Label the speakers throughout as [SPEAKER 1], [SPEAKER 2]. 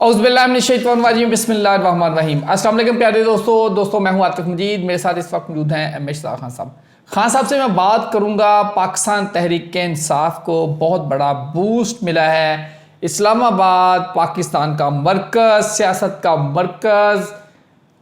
[SPEAKER 1] औज़ुबिल्लाहिमिनश्शैतानिर्रजीम बिस्मिल्लाहिर्रहमानिर्रहीम। अस्सलाम वालेकुम प्यारे दोस्तों मैं हूं आतिफ मजीद। मेरे साथ इस वक्त मौजूद हैं एम एच खान साहब। खान साहब से मैं बात करूंगा, पाकिस्तान तहरीक इंसाफ को बहुत बड़ा बूस्ट मिला है। इस्लामाबाद पाकिस्तान का मरकज़, सियासत का मरकज़,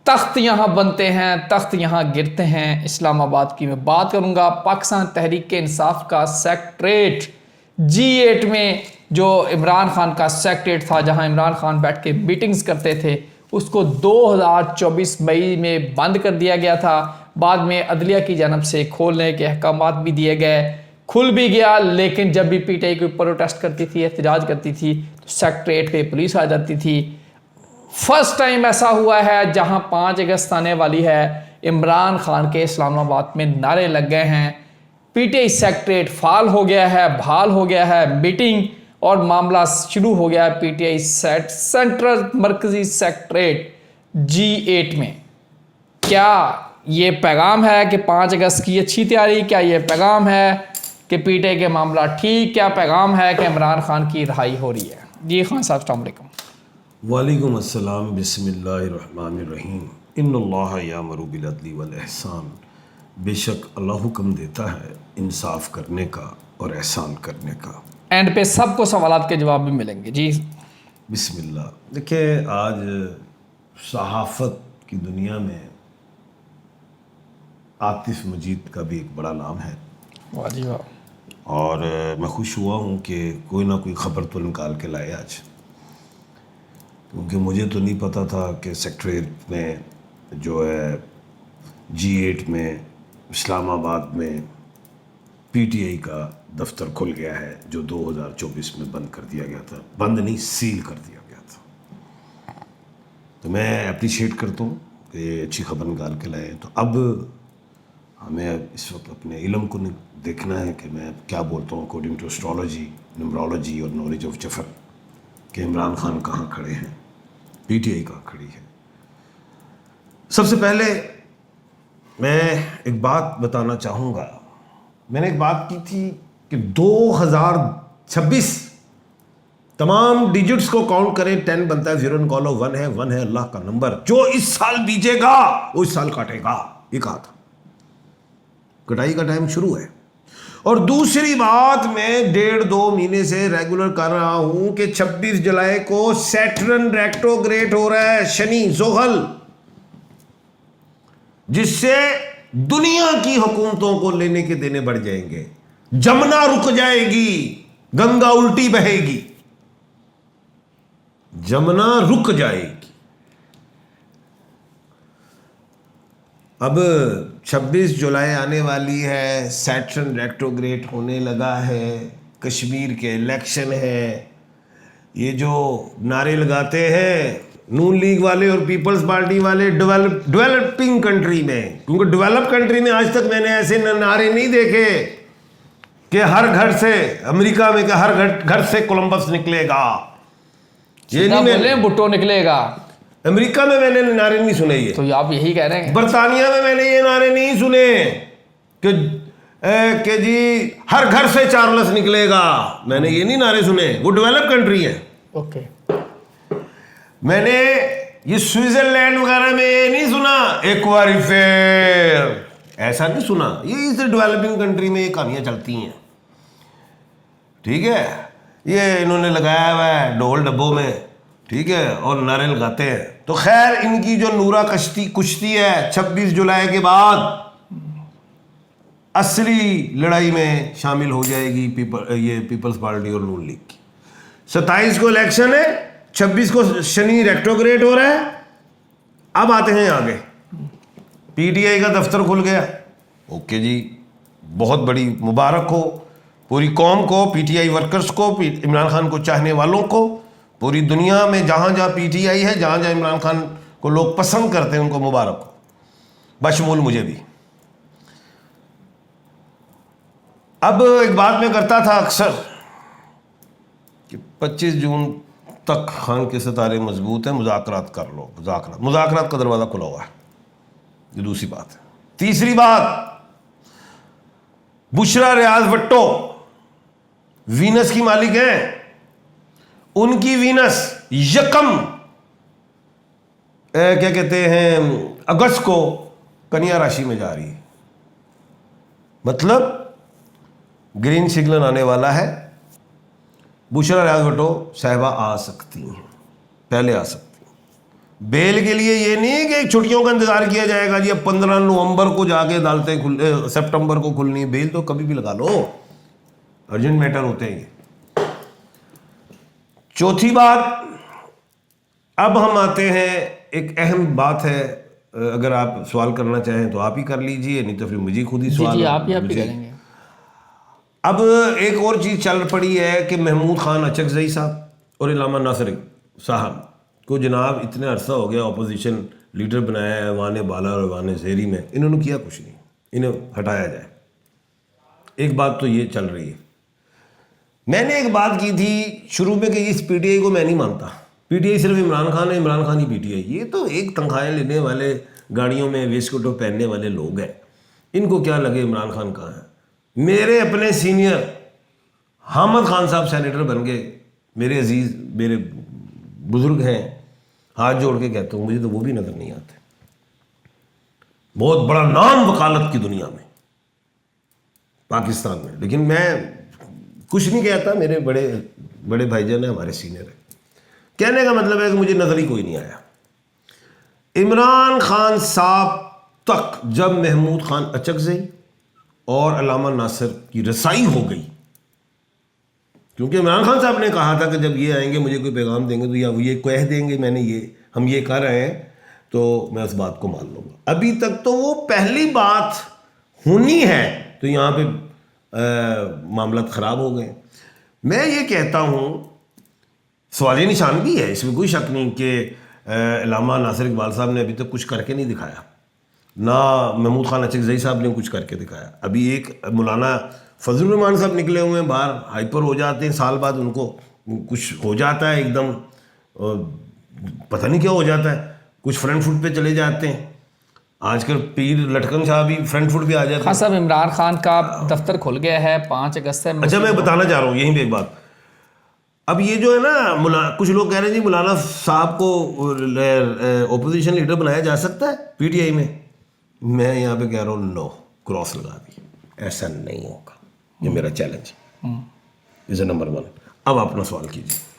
[SPEAKER 1] तख्त यहाँ बनते हैं, तख्त यहाँ गिरते हैं। इस्लामाबाद की मैं बात करूंगा। पाकिस्तान तहरीक इंसाफ का सेक्रेटरेट G8 में जो इमरान खान का सेक्रेटरेट था, जहां इमरान खान बैठ के मीटिंग्स करते थे, उसको 2024 मई में बंद कर दिया गया था। बाद में अदलिया की जानब से खोलने के अहकामात भी दिए गए, खुल भी गया। लेकिन जब भी PTI कोई प्रोटेस्ट करती थी, एहतजाज करती थी, तो सेक्रेटरेट पे पुलिस आ जाती थी। फर्स्ट टाइम ऐसा हुआ है जहां 5 अगस्त आने वाली है, इमरान खान के इस्लामाबाद में नारे लग गए हैं। PTI सेक्रेटरेट फाल हो गया है, बहाल हो गया है मीटिंग, और मामला शुरू हो गया है PTI सेंट्रल मरकजी सेक्रेटरेट G8 में। क्या ये पैगाम है कि 5 अगस्त की अच्छी तैयारी? क्या ये पैगाम है कि PTI के मामला ठीक? क्या पैगाम है कि इमरान खान की रिहाई हो रही है? जी खान साहब, अस्सलाम वालेकुम।
[SPEAKER 2] वालेकुम अस्सलाम, बिस्मिल्लाहिर्रहमानिर्रहीम। इन्नल्लाह यामुरु बिल अदली वल एहसान। बेशक अल्लाह हुक्म देता है इंसाफ करने का और एहसान करने का।
[SPEAKER 1] एंड पे सबको सवालात के जवाब भी मिलेंगे। जी
[SPEAKER 2] बिस्मिल्लाह। देखिए, आज सहाफ़त की दुनिया में आतिफ मजीद का भी एक बड़ा नाम है।
[SPEAKER 1] वाह जी वाह।
[SPEAKER 2] और मैं खुश हुआ हूँ कि कोई ना कोई ख़बर तो निकाल के लाए आज, क्योंकि मुझे तो नहीं पता था कि सेक्रेटरेट में जो है G8 में इस्लामाबाद में PTI का दफ्तर खुल गया है, जो 2024 में बंद कर दिया गया था। बंद नहीं, सील कर दिया गया था। तो मैं अप्रिशिएट करता हूँ कि अच्छी खबर निकाल के लाए। तो अब हमें इस वक्त अपने इल्म को देखना है कि मैं क्या बोलता हूँ अकॉर्डिंग टू एस्ट्रोलॉजी, न्यूमरोलॉजी और नॉलेज ऑफ जफर, कि इमरान खान कहाँ खड़े हैं, PTI कहाँ खड़ी है। सबसे पहले मैं एक बात बताना चाहूँगा। मैंने एक बात की थी कि 2026 तमाम डिजिट्स को काउंट करें, 10 बनता है, 0 निकालो, 1 है, 1 है अल्लाह का नंबर। जो इस साल बीजेगा वो इस साल काटेगा, ये कहा था। कटाई का टाइम शुरू है। और दूसरी बात, मैं 1.5-2 महीने से रेगुलर कर रहा हूं कि 26 जुलाई को सैटर्न रेट्रोग्रेड हो रहा है, शनि जोहल, जिससे दुनिया की हुकूमतों को लेने के देने बढ़ जाएंगे। जमुना रुक जाएगी, गंगा उल्टी बहेगी। जमुना रुक जाएगी। अब 26 जुलाई आने वाली है, सैटर्न रेट्रोग्रेड होने लगा है, कश्मीर के इलेक्शन है। ये जो नारे लगाते हैं नून लीग वाले और पीपल्स पार्टी वाले डेवलपिंग कंट्री में, क्योंकि डेवलप कंट्री में आज तक मैंने ऐसे नारे नहीं देखे कि हर घर से, अमेरिका में कि हर घर से कोलंबस निकलेगा, ये नहीं बोले
[SPEAKER 1] भुट्टो निकलेगा।
[SPEAKER 2] अमेरिका में मैंने नारे नहीं सुने ये।
[SPEAKER 1] तो आप यही कह रहे हैं?
[SPEAKER 2] बरतानिया में मैंने ये नारे नहीं सुने कि जी हर घर से चार्ल्स निकलेगा। मैंने ये नहीं नारे सुने, वो डेवलप कंट्री है।
[SPEAKER 1] ओके।
[SPEAKER 2] मैंने ये स्विट्जरलैंड वगैरह में ये नहीं सुना एक बार फिर, ऐसा नहीं सुना। ये इस डेवलपिंग कंट्री में ये कहानियां चलती हैं, ठीक है। ये इन्होंने लगाया हुआ है ढोल डब्बों में, ठीक है, और नारे लगाते हैं। तो खैर, इनकी जो नूरा कुश्ती है 26 जुलाई के बाद असली लड़ाई में शामिल हो जाएगी ये पीपल्स पार्टी और नून लीग की। 27 को इलेक्शन है, 26 को शनि रेट्रोग्रेड हो रहा है। अब आते हैं आगे, PTI का दफ्तर खुल गया। ओके जी, बहुत बड़ी मुबारक हो पूरी कौम को, PTI वर्कर्स को, इमरान खान को चाहने वालों को, पूरी दुनिया में जहां जहां PTI है, जहां जहां इमरान खान को लोग पसंद करते हैं, उनको मुबारक हो, बशमूल मुझे भी। अब एक बात मैं करता था अक्सर कि 25 जून तक खान के सितारे मजबूत हैं, मुज़ाकरात कर लो। मुज़ाकरात का दरवाज़ा खुला हुआ है, ये दूसरी बात है। तीसरी बात, बुशरा रियाज भट्टो वीनस की मालिक हैं। उनकी वीनस यकम क्या कहते हैं अगस्त को कन्या राशि में जा रही है, मतलब ग्रीन सिग्नल आने वाला है। बुशरा राज भुट्टो साहिबा आ सकती हैं, पहले आ सकती हैं। बेल के लिए ये नहीं कि छुट्टियों का इंतजार किया जाएगा जी, अब 15 नवंबर को जाके अदालतें सितंबर को खुलनी है। बेल तो कभी भी लगा लो, अर्जेंट मैटर होते हैं ये। चौथी बात, अब हम आते हैं, एक अहम बात है, अगर आप सवाल करना चाहें तो आप ही कर लीजिए, नहीं तो फिर मुझे खुद ही सवाल।
[SPEAKER 1] जी आप ही करेंगे।
[SPEAKER 2] अब एक और चीज़ चल पड़ी है कि महमूद खान अचकज़ई साहब और इलामा नासिर साहब को जनाब इतने अरसा हो गया अपोजिशन लीडर बनाया है वाने बाला और वाने ज़ेरी में, इन्होंने किया कुछ नहीं, इन्हें हटाया जाए। एक बात तो ये चल रही है। मैंने एक बात की थी शुरू में कि इस पीटीआई को मैं नहीं मानता, पीटीआई सिर्फ इमरान खान है, इमरान खान ही पीटीआई। ये तो एक तनख्वाहें लेने वाले, गाड़ियों में वेस्टकोटो पहनने वाले लोग हैं, इनको क्या लगे इमरान खान कहाँ है। मेरे अपने सीनियर हामिद खान साहब सेनेटर बन गए, मेरे अजीज़, मेरे बुज़ुर्ग हैं, हाथ जोड़ के कहता हूँ मुझे तो वो भी नज़र नहीं आते। बहुत बड़ा नाम वकालत की दुनिया में, पाकिस्तान में, लेकिन मैं कुछ नहीं कहता, मेरे बड़े बड़े भाईजान हैं, हमारे सीनियर हैं। कहने का मतलब है कि मुझे नज़र ही कोई नहीं आया। इमरान खान साहब तक जब महमूद खान अचकज़ई और अल्लामा नासिर की रसाई हो गई, क्योंकि इमरान खान साहब ने कहा था कि जब ये आएंगे मुझे कोई पैगाम देंगे तो या वो ये कह देंगे मैंने ये हम ये कर रहे हैं तो मैं उस बात को मान लूँगा। अभी तक तो वो पहली बात होनी है तो यहाँ पे मामला ख़राब हो गए। मैं ये कहता हूँ, सवालिया निशान भी है, इसमें कोई शक नहीं कि अल्लामा नासिर इकबाल साहब ने अभी तक कुछ करके नहीं दिखाया, ना महमूद खान अचकज़ई साहब ने कुछ करके दिखाया। अभी एक मौलाना फजलुर रहमान साहब निकले हुए हैं बाहर, हाइपर हो जाते हैं, साल बाद उनको कुछ हो जाता है एकदम, पता नहीं क्या हो जाता है, कुछ फ्रंट फुट पे चले जाते हैं। आजकल पीर लटकन शाह भी फ्रंट फुट पे आ जाते हैं।
[SPEAKER 1] हाँ साहब, इमरान खान का दफ्तर खुल गया है 5 अगस्त से।
[SPEAKER 2] अच्छा, मैं बताना चाह रहा हूँ यहीं पे एक बात। अब ये जो है ना, कुछ लोग कह रहे हैं जी मौलाना साहब को ओपोजिशन लीडर बनाया जा सकता है पीटीआई में। मैं यहाँ पे कह रहा हूँ नो, क्रॉस लगा दी, ऐसा नहीं होगा। ये मेरा चैलेंज इज नंबर 1। अब अपना सवाल कीजिए।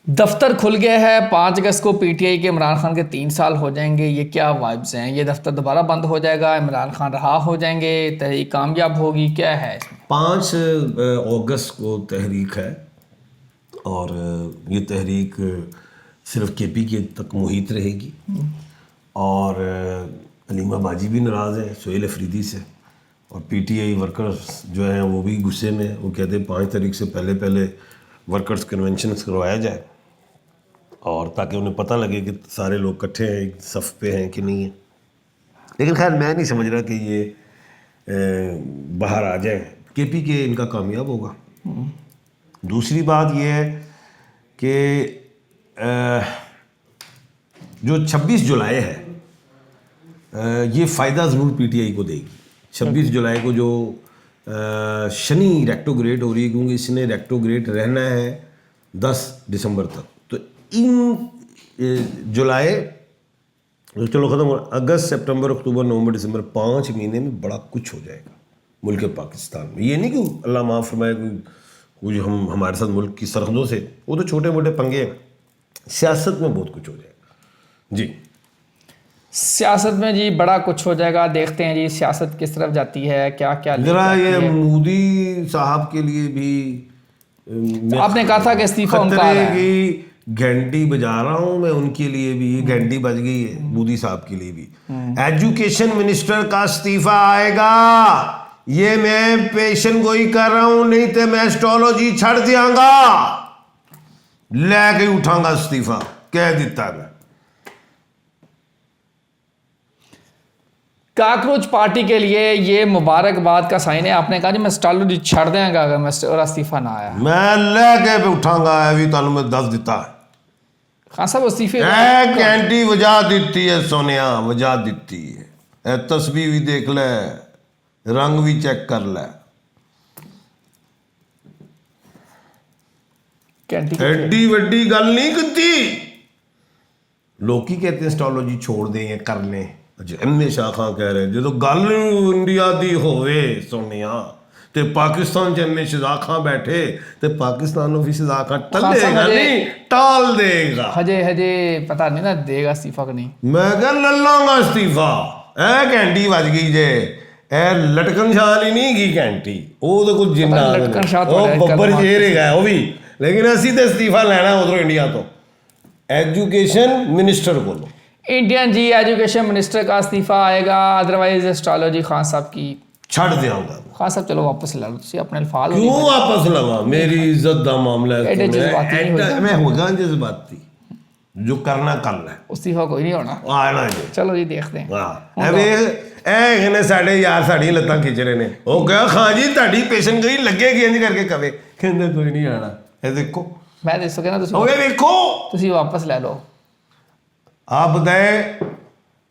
[SPEAKER 1] दफ्तर खुल गया है 5 अगस्त को, पीटीआई के इमरान खान के 3 साल हो जाएंगे, ये क्या वाइब्स हैं? ये दफ्तर दोबारा बंद हो जाएगा, इमरान खान रहा हो जाएंगे, तहरीक कामयाब होगी, क्या है इसमें?
[SPEAKER 2] 5 अगस्त को तहरीक है और ये तहरीक सिर्फ केपी के तक मुहित रहेगी और अलीमा बाजी भी नाराज़ है सोहेल अफरीदी से, और पीटीआई वर्कर्स जो हैं वो भी गुस्से में। वो कहते हैं 5 तारीख से पहले वर्कर्स कन्वेंशन करवाया जाए, और ताकि उन्हें पता लगे कि सारे लोग इकट्ठे हैं, एक सफ़ पे हैं कि नहीं है। लेकिन खैर मैं नहीं समझ रहा कि ये बाहर आ जाए, केपी के इनका कामयाब होगा। दूसरी बात यह है कि जो 26 जुलाई है ये फ़ायदा ज़रूर पीटीआई को देगी। 26 जुलाई को जो शनि रेक्टोग्रेड हो रही है, क्योंकि इसने रेक्टोग्रेड रहना है 10 दिसंबर तक, तो इन जुलाई, चलो ख़त्म हो, अगस्त सितंबर अक्टूबर नवंबर दिसंबर 5 महीने में बड़ा कुछ हो जाएगा मुल्क पाकिस्तान में। ये नहीं कि अल्लाह माफ़ फरमाए कुछ हम हमारे साथ मुल्क की सरहदों से, वो तो छोटे मोटे पंगे हैं, सियासत में बहुत कुछ हो जाएगा जी।
[SPEAKER 1] सियासत में जी बड़ा कुछ हो जाएगा, देखते हैं जी सियासत किस तरफ जाती है, क्या क्या
[SPEAKER 2] जरा ये मोदी साहब के लिए भी
[SPEAKER 1] आपने कहा था कि इस्तीफा उनका आ रहा है।
[SPEAKER 2] की घंटी बजा रहा हूं मैं, उनके लिए भी ये घंटी बज गई है, मोदी साहब के लिए भी। एजुकेशन मिनिस्टर का इस्तीफा आएगा, ये मैं पेशन गोई कर रहा हूं, नहीं तो मैं एस्ट्रोलॉजी छड़ दियांगा, लेके उठाऊंगा इस्तीफा, कह देता मैं।
[SPEAKER 1] काकरोच पार्टी के लिए ये मुबारकबाद का साइन है। आपने कहा जी मैं एस्ट्रोलॉजी छड़ देंगा अगर मैं और इस्तीफा ना आया,
[SPEAKER 2] मैं लेके पे उठाऊंगा, अभी तुम मैं 10 दिता
[SPEAKER 1] खान साहब इस्तीफे
[SPEAKER 2] घंटी वजा दी है, सोनिया वजा दी है, तस्वीर भी देख ले, रंग भी चेक कर ले।
[SPEAKER 1] कैंटी
[SPEAKER 2] एडी वड्डी गल नहीं की। लोग की कहते हैं एस्ट्रोलॉजी छोड़ दें या कर लें। एम शाह खान कह रहे जो गल इंडिया दी होवे सोनिया ते पाकिस्तान च एम शजा खां बैठे ते पाकिस्तान नु भी शजा खां टलेगा नहीं, टाल देगा।
[SPEAKER 1] हजे हजे पता नहीं ना देगा इस्तीफा कि नहीं।
[SPEAKER 2] मैं कह ललांगा इस्तीफा। ए घंटी बज गई जे, ए लटकन शाह ही नहीं गई घंटी, वो तो कुछ जिन्ना
[SPEAKER 1] लटकन शाह
[SPEAKER 2] वो बब्बर शेर है वो भी, लेकिन असी तो इस्तीफा लेना उधरों इंडिया तो एजुकेशन मिनिस्टर को।
[SPEAKER 1] इंडियन जी एजुकेशन मिनिस्टर का इस्तीफा आएगा, अदरवाइज एस्ट्रोलॉजी खान साहब की
[SPEAKER 2] छड़ देंगा।
[SPEAKER 1] खान साहब चलो वापस ला लो, तुसी अपने अल्फाज
[SPEAKER 2] क्यों वापस लगा? मेरी इज्जत दा मामला है। मैं होगा जज्बाती, जो करना कर ले,
[SPEAKER 1] इस्तीफा कोई नहीं होना।
[SPEAKER 2] आना जी,
[SPEAKER 1] चलो जी देखते हैं।
[SPEAKER 2] ने साढ़े यार साड़ी लत्तां खिंच रहे ने। वो कहा खां जी ताड़ी पेशन गई लगेगी इंज करके कवे, कहंदे कोई नहीं आना। ये देखो
[SPEAKER 1] मैं दसो कहना तुसी
[SPEAKER 2] ओए देखो
[SPEAKER 1] तुसी वापस ले लो।
[SPEAKER 2] आप बताएं,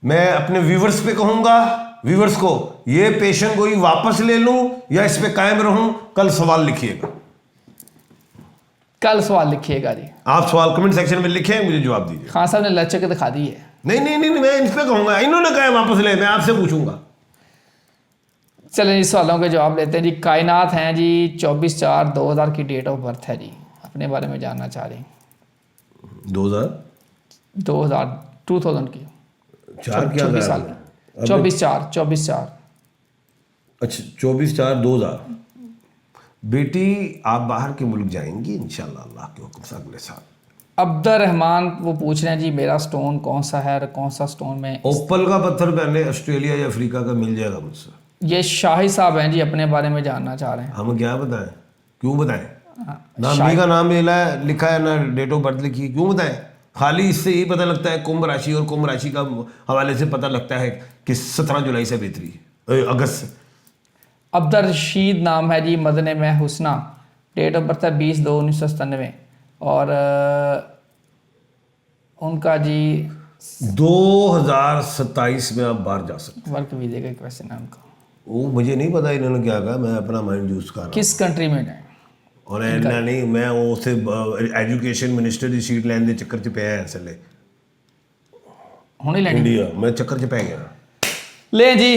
[SPEAKER 2] मैं अपने व्यूवर्स पे कहूंगा, व्यूवर्स को ये पेशन गोई वापस ले लूं या इस पे कायम रहूं? कल सवाल लिखिएगा,
[SPEAKER 1] कल सवाल लिखिएगा जी।
[SPEAKER 2] आप सवाल कमेंट सेक्शन में लिखें, मुझे जवाब दीजिए।
[SPEAKER 1] खान साहब ने लचक के दिखा दी है।
[SPEAKER 2] नहीं नहीं नहीं, मैं इस पे कहूंगा, इन्होंने कहा वापस ले, मैं आपसे पूछूंगा।
[SPEAKER 1] चलें जी सवालों के जवाब लेते हैं जी। कायनात हैं जी 24/4/2000 की डेट ऑफ बर्थ है जी, अपने बारे में जानना चाह रही हैं। 2000 की
[SPEAKER 2] 4 क्या
[SPEAKER 1] 24 साल 24/4
[SPEAKER 2] अच्छा 24/4/2000। बेटी आप बाहर के मुल्क जाएंगी इंशाल्लाह अल्लाह के हुक्म से अगले साल।
[SPEAKER 1] अब्दुल रहमान वो पूछ रहे हैं जी मेरा स्टोन कौन सा है और कौन सा स्टोन में।
[SPEAKER 2] ओपल का पत्थर पहले ऑस्ट्रेलिया या अफ्रीका का मिल जाएगा मुझसे।
[SPEAKER 1] ये शाही साहब हैं जी, अपने बारे में जानना चाह रहे हैं।
[SPEAKER 2] हम क्या बताएं, क्यों बताएं? ना अम्मी का नाम लिखा है ना डेट ऑफ बर्थ लिखी है, क्यों बताएं? खाली इससे ही पता लगता है कुंभ राशि, और कुंभ राशि का हवाले से पता लगता है कि 17 जुलाई से बेहतरी अगस्त से।
[SPEAKER 1] अब्दुल रशीद नाम है जी, मदने में हुसना, डेट ऑफ बर्थ है 20/2/1997 और उनका जी
[SPEAKER 2] 2027 में आप बाहर जा सकते।
[SPEAKER 1] वर्क वीजे का क्वेश्चन है उनका,
[SPEAKER 2] वो मुझे नहीं पता इन्होंने क्या कहा, मैं अपना माइंड यूज कर रहा हूँ।
[SPEAKER 1] किस कंट्री में है?
[SPEAKER 2] और इन्ना नहीं, मैं उसे एजुकेशन मिनिस्टर की सीट लैन के चक्कर च पिया इसले
[SPEAKER 1] होने लेनी
[SPEAKER 2] इंडिया, मैं चक्कर च पै गया।
[SPEAKER 1] ले जी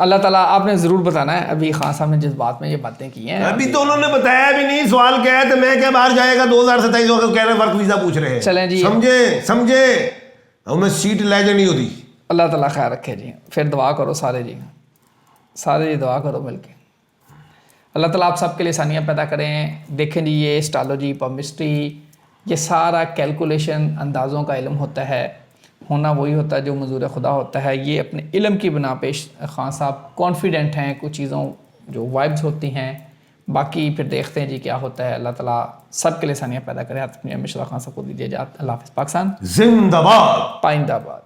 [SPEAKER 1] अल्लाह ताला आपने ज़रूर बताना है। अभी खान साहब ने जिस बात में ये बातें की हैं,
[SPEAKER 2] अभी तो उन्होंने बताया भी नहीं, सवाल क्या है तो मैं क्या बाहर जाएगा 2027 को कह रहे वर्क वीजा पूछ रहे हैं।
[SPEAKER 1] चलें जी,
[SPEAKER 2] समझे और मैं सीट ले जानी होती।
[SPEAKER 1] अल्लाह ताला खैर रखे जी। फिर दुआ करो सारे जी, सारे जी दुआ करो मिलके। अल्लाह ताला आप सबके लिए आसानियाँ पैदा करें। देखें जी ये एस्ट्रोलॉजी पमिस्ट्री ये सारा कैलकुलेशन अंदाज़ों का इल्म होता है, होना वही होता है जो मंजूर खुदा होता है। ये अपने इल्म की बिना पे खान साहब कॉन्फिडेंट हैं कुछ चीज़ों जो वाइब्स होती हैं, बाकी फिर देखते हैं जी क्या होता है। अल्लाह ताला सबके लिए आसानियाँ पैदा करें। अपनी हमेशा खान साहब को दीजिए इजाज़त। अल्लाह हाफ़िज़। पाकिस्तान
[SPEAKER 2] जिंदाबाद,
[SPEAKER 1] पाइंदाबाद।